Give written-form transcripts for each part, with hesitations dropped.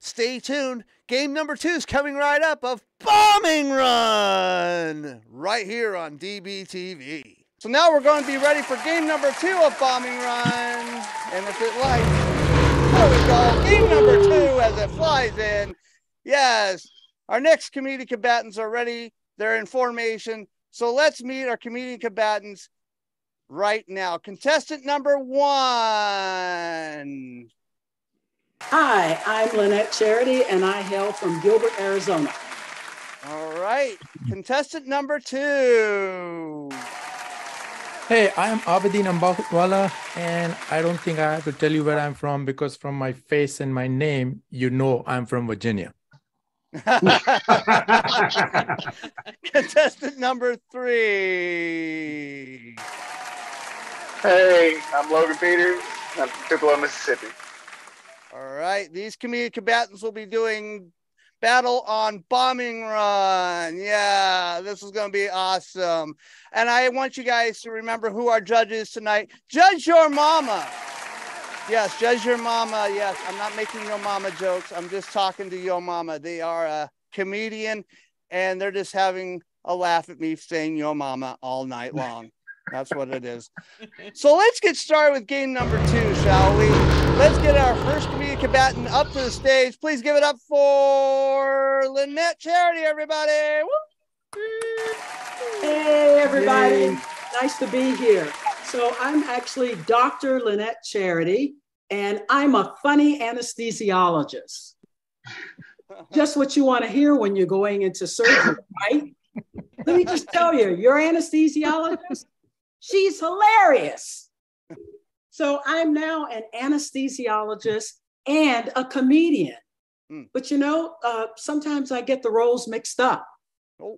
Stay tuned. Game number 2 is coming right up of Bombing Run right here on DBTV. So now we're going to be ready for game number 2 of Bombing Run. And if it likes, there we go. Game number 2 as it flies in. Yes, our next community combatants are ready. They're in formation. So let's meet our community combatants right now. Contestant number 1. Hi, I'm Lynnette Charity, and I hail from Gilbert, Arizona. All right. Contestant number 2. Hey, I'm Abedin Ambackhutwala, and I don't think I have to tell you where I'm from because from my face and my name, you know I'm from Virginia. Contestant number 3. Hey, I'm Logan Peters. I'm from Tupelo, Mississippi. All right. These community combatants will be doing battle on Bombing Run. Yeah, this is going to be awesome. And I want you guys to remember who our judge is tonight. Judge your mama. Yes, judge your mama. Yes, I'm not making your mama jokes. I'm just talking to your mama. They are a comedian, and they're just having a laugh at me saying your mama all night long. That's what it is. So let's get started with game number 2, shall we? Let's get our first community combatant up to the stage. Please give it up for Lynnette Charity, everybody. Woo! Hey, everybody. Hey. Nice to be here. So I'm actually Dr. Lynnette Charity, and I'm a funny anesthesiologist. Just what you want to hear when you're going into surgery, right? Let me just tell you, your anesthesiologist, she's hilarious. So I'm now an anesthesiologist and a comedian. But you know, sometimes I get the roles mixed up.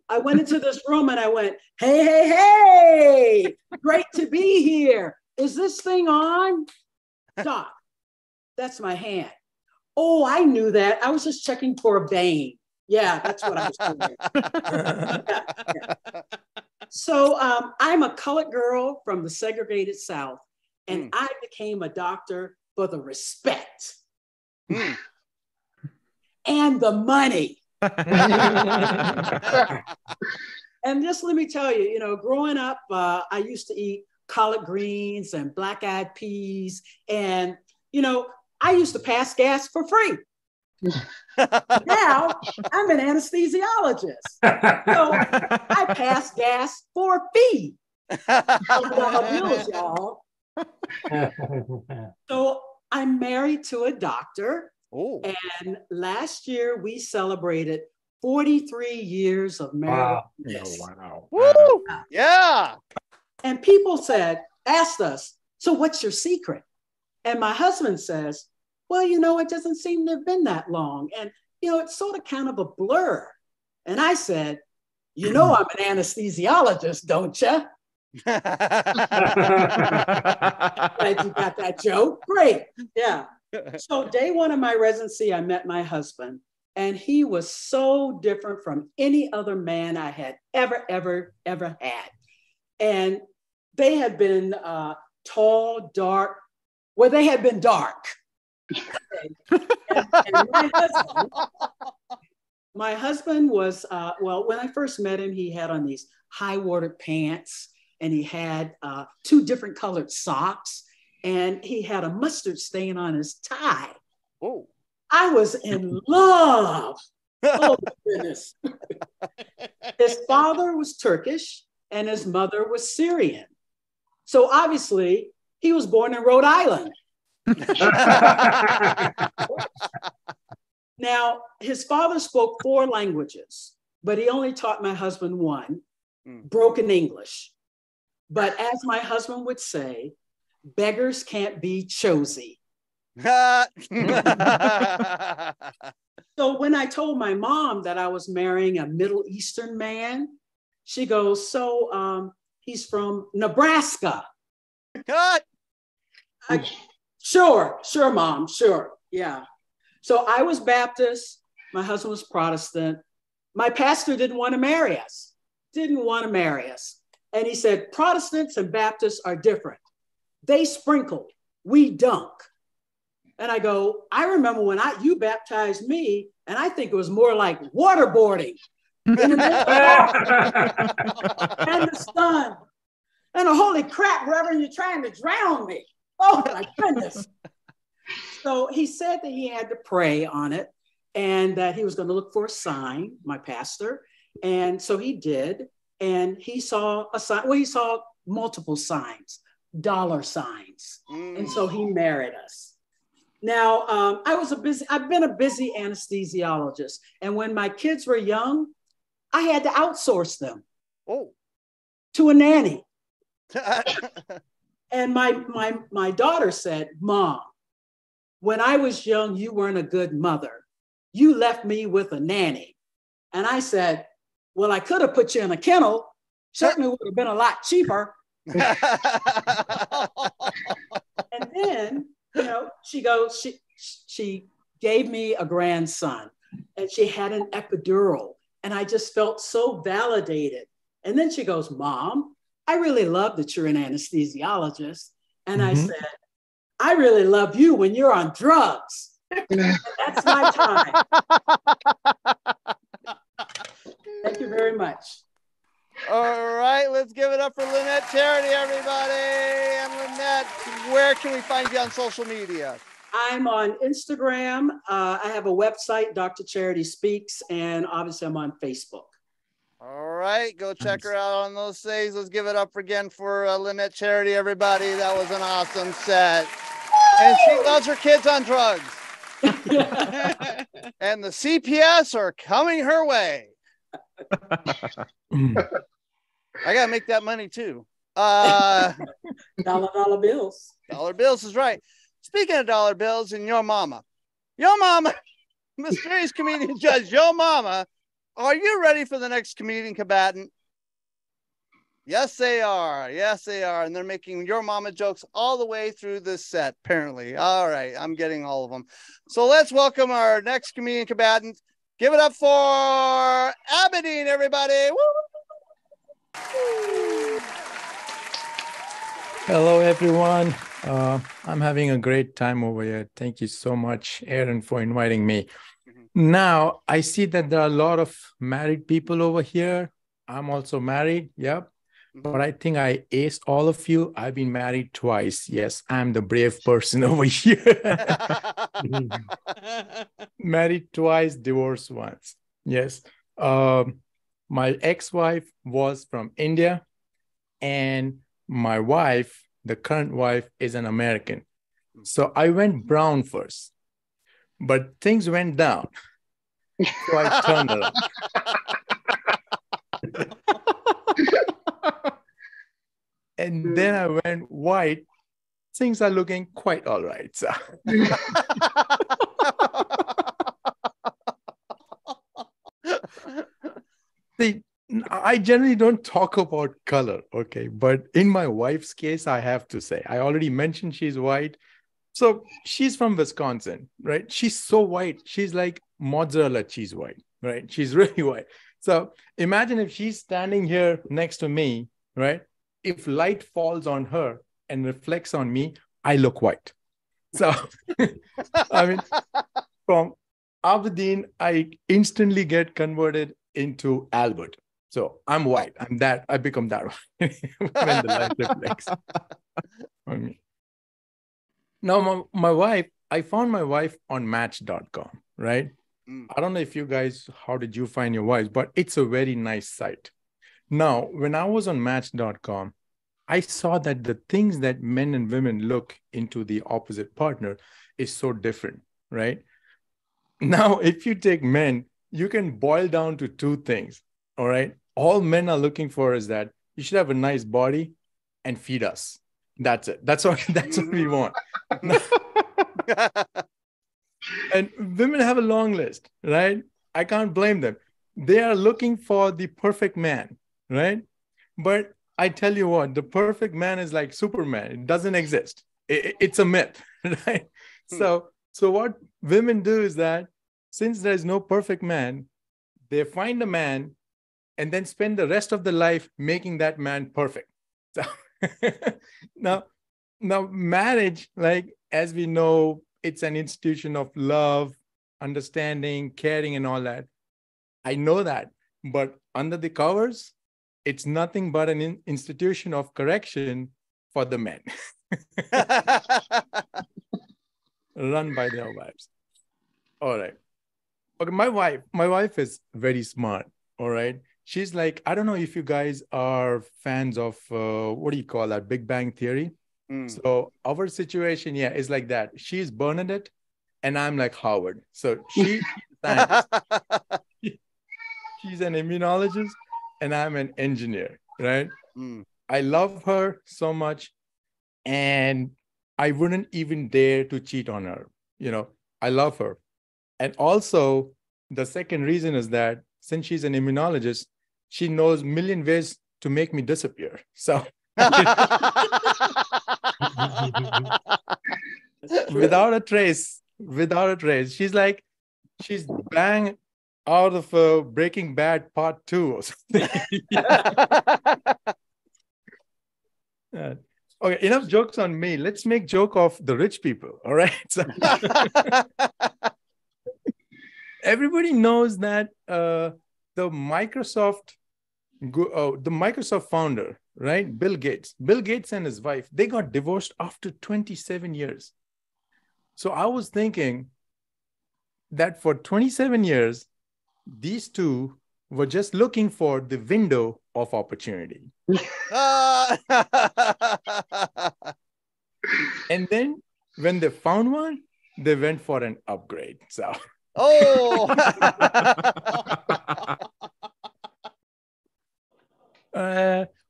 I went into this room and I went, hey, hey, hey, great to be here. Is this thing on? Doc, that's my hand. Oh, I knew that. I was just checking for a vein. Yeah, that's what I was doing. Yeah. So I'm a colored girl from the segregated South, and I became a doctor for the respect and the money. And just let me tell you, you know, growing up, I used to eat collard greens and black-eyed peas, and, you know, I used to pass gas for free. Now I'm an anesthesiologist, so I pass gas for a fee. Bills, y'all. So I'm married to a doctor, and last year we celebrated 43 years of marriage. Wow. Woo! Yeah. And people asked us, so what's your secret? And my husband says, well, you know, it doesn't seem to have been that long. And, you know, it's sort of kind of a blur. And I said, you know, I'm an anesthesiologist, don't you? Glad you got that joke. Great. Yeah. So day 1 of my residency, I met my husband, and he was so different from any other man I had ever had. And they had been tall, dark. Well, they had been dark. And my husband was, well, when I first met him, he had on these high-watered pants, and he had 2 different colored socks, and he had a mustard stain on his tie. Oh, I was in love. Oh, goodness. His father was Turkish, and his mother was Syrian. So obviously, he was born in Rhode Island. Now, his father spoke 4 languages, but he only taught my husband 1, broken English. But as my husband would say, beggars can't be choosy. So when I told my mom that I was marrying a Middle Eastern man, she goes, so he's from Nebraska. Sure, Mom, sure, yeah. So I was Baptist, my husband was Protestant. My pastor didn't want to marry us. And he said, Protestants and Baptists are different. They sprinkle, we dunk. And I go, I remember when you baptized me, and I think it was more like waterboarding in the middle and the sun. And holy crap, Reverend, you're trying to drown me. Oh my goodness. So he said that he had to pray on it and that he was going to look for a sign, my pastor. And so he did. And he saw a sign. Well, he saw multiple signs, dollar signs. And so he married us. Now, I've been a busy anesthesiologist. And when my kids were young, I had to outsource them to a nanny. And my daughter said, Mom, when I was young, you weren't a good mother. You left me with a nanny. And I said, well, I could have put you in a kennel. Certainly would have been a lot cheaper. And then, she gave me a grandson and she had an epidural. And I just felt so validated. And then she goes, Mom, I really love that you're an anesthesiologist. And I said, I really love you when you're on drugs. That's my time. Thank you very much. All right, let's give it up for Lynnette Charity, everybody. And Lynnette, where can we find you on social media? I'm on Instagram. I have a website, Dr. Charity Speaks, and obviously I'm on Facebook. All right, go check her out on those things. Let's give it up again for Lynnette Charity, everybody. That was an awesome set. And she loves her kids on drugs. And the CPS are coming her way. I gotta make that money too. Dollar bills. Dollar bills is right. Speaking of dollar bills and your mama, mysterious comedian judge, your mama, are you ready for the next comedian combatant? Yes, they are. Yes, they are. And they're making your mama jokes all the way through this set, apparently. All right, I'm getting all of them. So let's welcome our next comedian combatant. Give it up for Abedin, everybody. Woo! Hello, everyone. I'm having a great time over here. Thank you so much, Aaron, for inviting me. Now, I see that there are a lot of married people over here. I'm also married. Yep. But I think I aced all of you. I've been married twice. Yes, I'm the brave person over here. Married twice, divorced once. Yes. My ex-wife was from India, and my wife, the current wife, is an American. So I went brown first, but things went down. So I turned around. And then I went white. Things are looking quite all right. So. See, I generally don't talk about color, okay? But in my wife's case, I have to say, I already mentioned she's white. So she's from Wisconsin, right? She's so white. She's like mozzarella cheese white, right? She's really white. So imagine if she's standing here next to me, right? If light falls on her and reflects on me, I look white. So, I mean, from Abedin, I instantly get converted into Albert. So I'm white. I'm that. I become that when the light reflects on me. Now, my wife, I found my wife on Match.com, right? I don't know if you guys, how did you find your wife? But it's a very nice site. Now, when I was on Match.com, I saw that the things that men and women look into the opposite partner is so different, right? Now, if you take men, you can boil down to two things, all right? All men are looking for is that you should have a nice body and feed us. That's it. That's what we want. And women have a long list, right? I can't blame them. They are looking for the perfect man, right? But I tell you what, the perfect man is like Superman. It doesn't exist. It's a myth, right? So what women do is that since there's no perfect man, they find a man and then spend the rest of their life making that man perfect. So now marriage, like as we know it's an institution of love, understanding, caring, and all that. I know that. But under the covers, it's nothing but an institution of correction for the men. Run by their wives. All right. Okay, my wife is very smart. All right. She's like, I don't know if you guys are fans of what do you call that? Big Bang Theory. So our situation, is like that. She's Bernadette and I'm like Howard. So she's a scientist. She's an immunologist and I'm an engineer, right? I love her so much and I wouldn't even dare to cheat on her. I love her. And also the second reason is that since she's an immunologist, she knows a million ways to make me disappear. So without a trace, she's bang out of Breaking Bad Part 2 or something. Okay, enough jokes on me. Let's make joke of the rich people. All right. So, everybody knows that the Microsoft founder, right? Bill Gates and his wife, they got divorced after 27 years. So I was thinking that for 27 years, these two were just looking for the window of opportunity. And then when they found one, they went for an upgrade. So all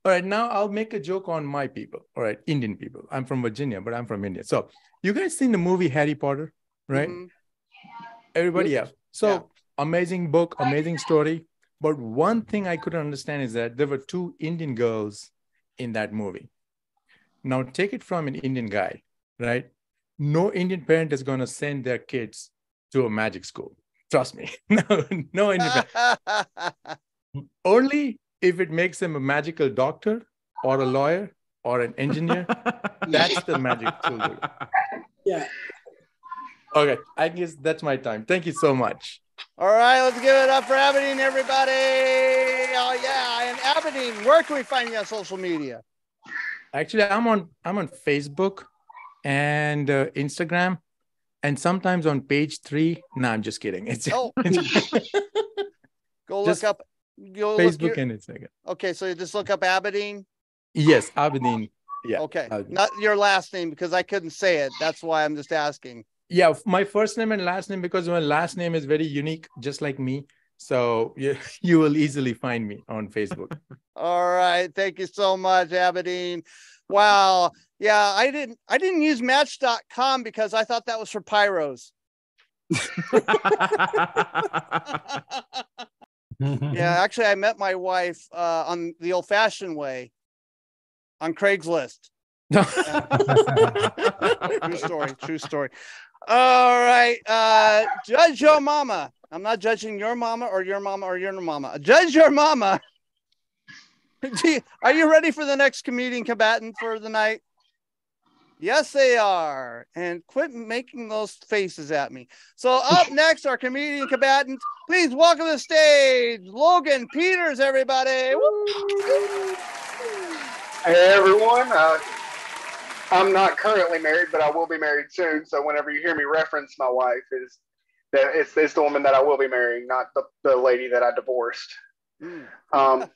right, now I'll make a joke on my people. All right, Indian people. I'm from Virginia, but I'm from India. So you guys seen the movie Harry Potter, right? Everybody else. So amazing book, amazing story. But one thing I couldn't understand is that there were two Indian girls in that movie. Now take it from an Indian guy, right? No Indian parent is going to send their kids to a magic school. Trust me. No Indian parent. Only if it makes them a magical doctor or a lawyer or an engineer, that's the magic school. Yeah. Okay, I guess that's my time. Thank you so much. All right, let's give it up for Abedin, everybody. Oh yeah, and Abedin, where can we find you on social media? Actually, I'm on Facebook and Instagram, and sometimes on page 3. No, I'm just kidding. It's go look up Facebook and Instagram. Okay, so you just look up Abedin. Yes, Abedin. Yeah. Okay, not your last name because I couldn't say it. That's why I'm just asking. Yeah, my first name and last name, because my last name is very unique, just like me. So you will easily find me on Facebook. All right. Thank you so much, Abedin. Wow. Yeah, I didn't use match.com because I thought that was for pyros. Yeah, actually, I met my wife on the old-fashioned way on Craigslist. True story. All right. Judge your mama. I'm not judging your mama or your mama or your mama. Judge your mama. Are you ready for the next comedian combatant for the night? Yes, they are. And quit making those faces at me. So up next, our comedian combatant. Please welcome to the stage, Logan Peters, everybody. Hey, everyone. I'm not currently married, but I will be married soon. So whenever you hear me reference my wife, it's the woman that I will be marrying, not the lady that I divorced. A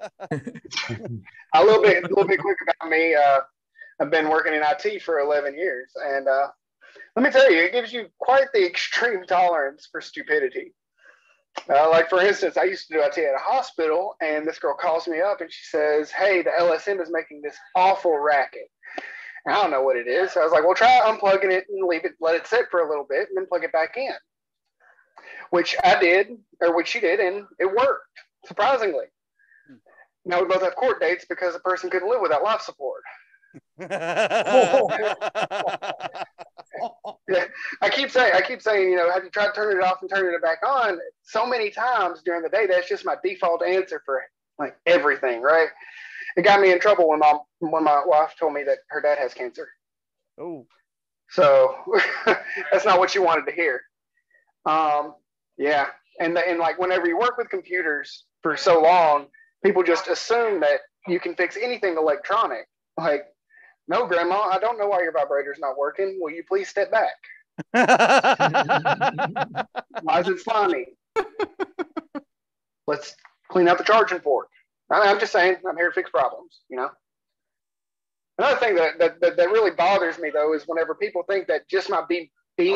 little bit quick about me. I've been working in IT for 11 years, and let me tell you, it gives you quite the extreme tolerance for stupidity. Like, for instance, I used to do IT at a hospital, and this girl calls me up and she says, "Hey, the LSM is making this awful racket." And I don't know what it is. So I was like, well, try unplugging it and let it sit for a little bit and then plug it back in. Which she did, and it worked, surprisingly. Now we both have court dates because the person couldn't live without life support. Yeah, I keep saying, have you tried turning it off and turning it back on? So many times during the day, that's just my default answer for like everything, right? It got me in trouble when my wife told me that her dad has cancer. Oh. So that's not what you wanted to hear. Yeah. And like whenever you work with computers for so long, people just assume that you can fix anything electronic. Like, no, Grandma, I don't know why your vibrator's not working. Will you please step back? Why is it slimy? Let's clean out the charging port. I'm just saying, I'm here to fix problems, you know? Another thing that really bothers me, though, is whenever people think that just my being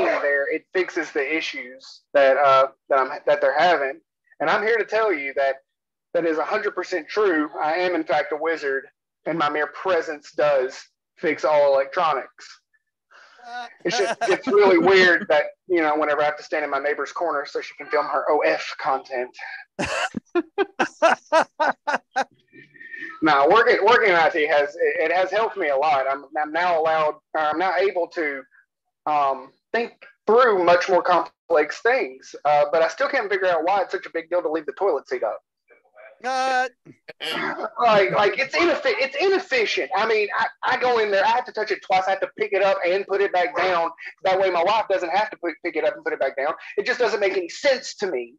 there, it fixes the issues that they're having. And I'm here to tell you that is 100% true. I am, in fact, a wizard, and my mere presence does fix all electronics. It's really weird that, you know, whenever I have to stand in my neighbor's corner so she can film her OF content. Now, working in IT has helped me a lot. I'm now able to think through much more complex things, but I still can't figure out why it's such a big deal to leave the toilet seat up. Like it's inefficient. I mean, I go in there, I have to touch it twice. I have to pick it up and put it back down. That way my wife doesn't have to pick it up and put it back down. It just doesn't make any sense to me.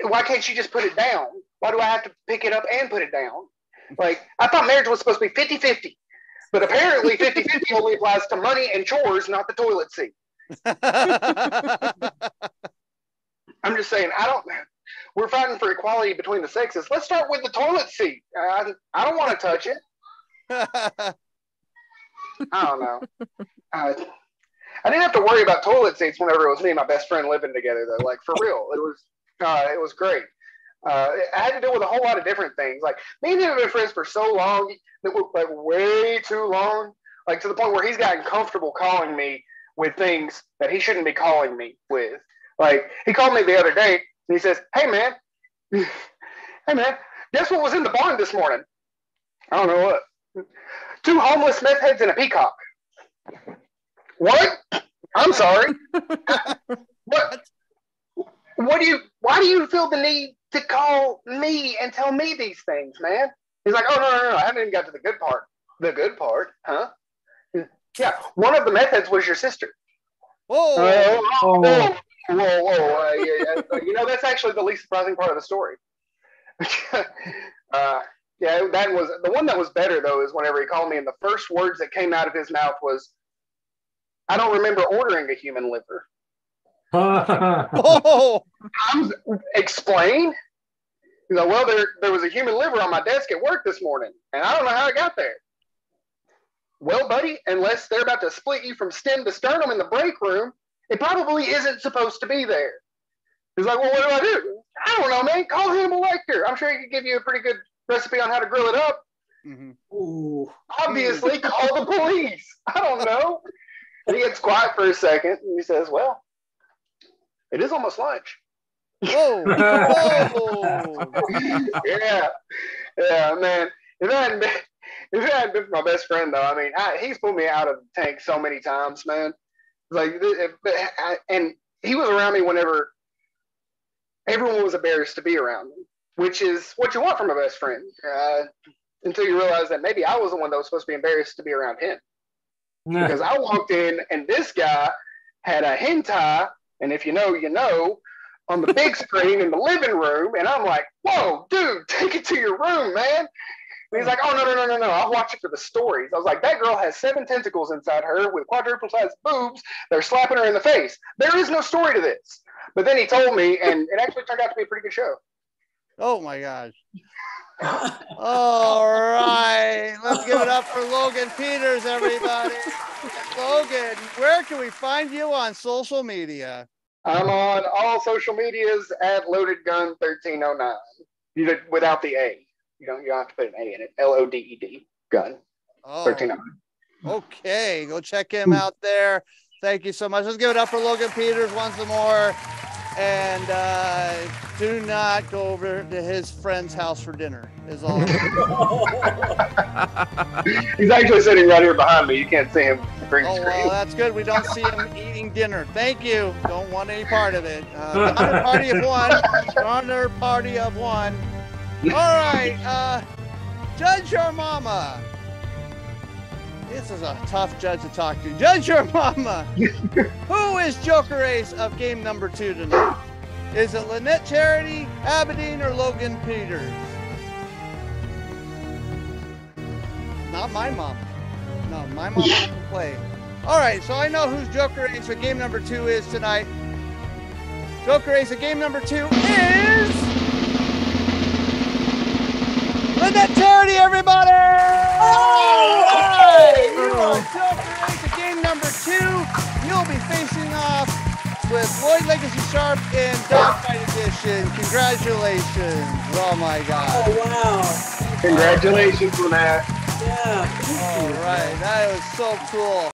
Why can't she just put it down? Why do I have to pick it up and put it down? Like, I thought marriage was supposed to be 50-50, but apparently 50-50 only applies to money and chores, not the toilet seat. I'm just saying, we're fighting for equality between the sexes. Let's start with the toilet seat. I don't want to touch it. I don't know. I didn't have to worry about toilet seats whenever it was me and my best friend living together, though. Like, for real, it was great. I had to deal with a whole lot of different things. Like, me and him have been friends for so long, like way too long, like to the point where he's gotten comfortable calling me with things that he shouldn't be calling me with. Like, he called me the other day and he says, hey man, guess what was in the barn this morning? I don't know what. 2 homeless meth heads and a peacock. What? I'm sorry. What? Why do you feel the need to call me and tell me these things, man? He's like, oh, no, I haven't even got to the good part. The good part, huh? Yeah, one of the meth heads was your sister. Whoa. You know, that's actually the least surprising part of the story. Yeah, that was the one that was better, though, is whenever he called me and the first words that came out of his mouth was, I don't remember ordering a human liver. Oh, explain? He's like, well, there was a human liver on my desk at work this morning, and I don't know how it got there. Well, buddy, unless they're about to split you from stem to sternum in the break room, it probably isn't supposed to be there. He's like, well, what do? I don't know, man. Call Hannibal Lecter. I'm sure he could give you a pretty good recipe on how to grill it up. Mm-hmm. Ooh. Obviously, call the police. I don't know. And he gets quiet for a second, and he says, well, it is almost lunch. Whoa. Yeah, man. If it hadn't been for my best friend, though, I mean, he's pulled me out of the tank so many times, man. Like, and he was around me whenever everyone was embarrassed to be around me, which is what you want from a best friend, until you realize that maybe I was the one that was supposed to be embarrassed to be around him. Yeah. Because I walked in, and this guy had a hentai, and if you know, you know, on the big screen in the living room, and I'm like, whoa, dude, take it to your room, man. And he's like, oh, no, I'll watch it for the stories. I was like, that girl has 7 tentacles inside her with quadruple-sized boobs. They're slapping her in the face. There is no story to this. But then he told me, and it actually turned out to be a pretty good show. Oh, my gosh. All right. Let's give it up for Logan Peters, everybody. Logan, where can we find you on social media? I'm on all social medias at Loaded Gun 1309. Without the A. You don't have to put an A in it. LODED gun. Oh, 1309. Okay, go check him out there. Thank you so much. Let's give it up for Logan Peters once more. And do not go over to his friend's house for dinner. Is all. He's actually sitting right here behind me. You can't see him. Well, that's good. We don't see him eating dinner. Thank you. Don't want any part of it. Another party of one. Another party of one. All right, Judge your mama. This is a tough judge to talk to. Judge your mama. Who is Joker Ace of game number 2 tonight? Is it Lynnette Charity, Abedin, or Logan Peters? Not my mom. No, my mom doesn't play. All right, so I know who's Joker Ace of game number 2 is tonight. Joker Ace of game number 2 is Lynnette Charity, everybody! All right, you are Joker Ace of game number 2. You'll be facing off with Lloyd Legacy Sharp in Dogfight Edition. Congratulations! Oh my God! Oh wow! Congratulations on that. Yeah. All right, that was so cool.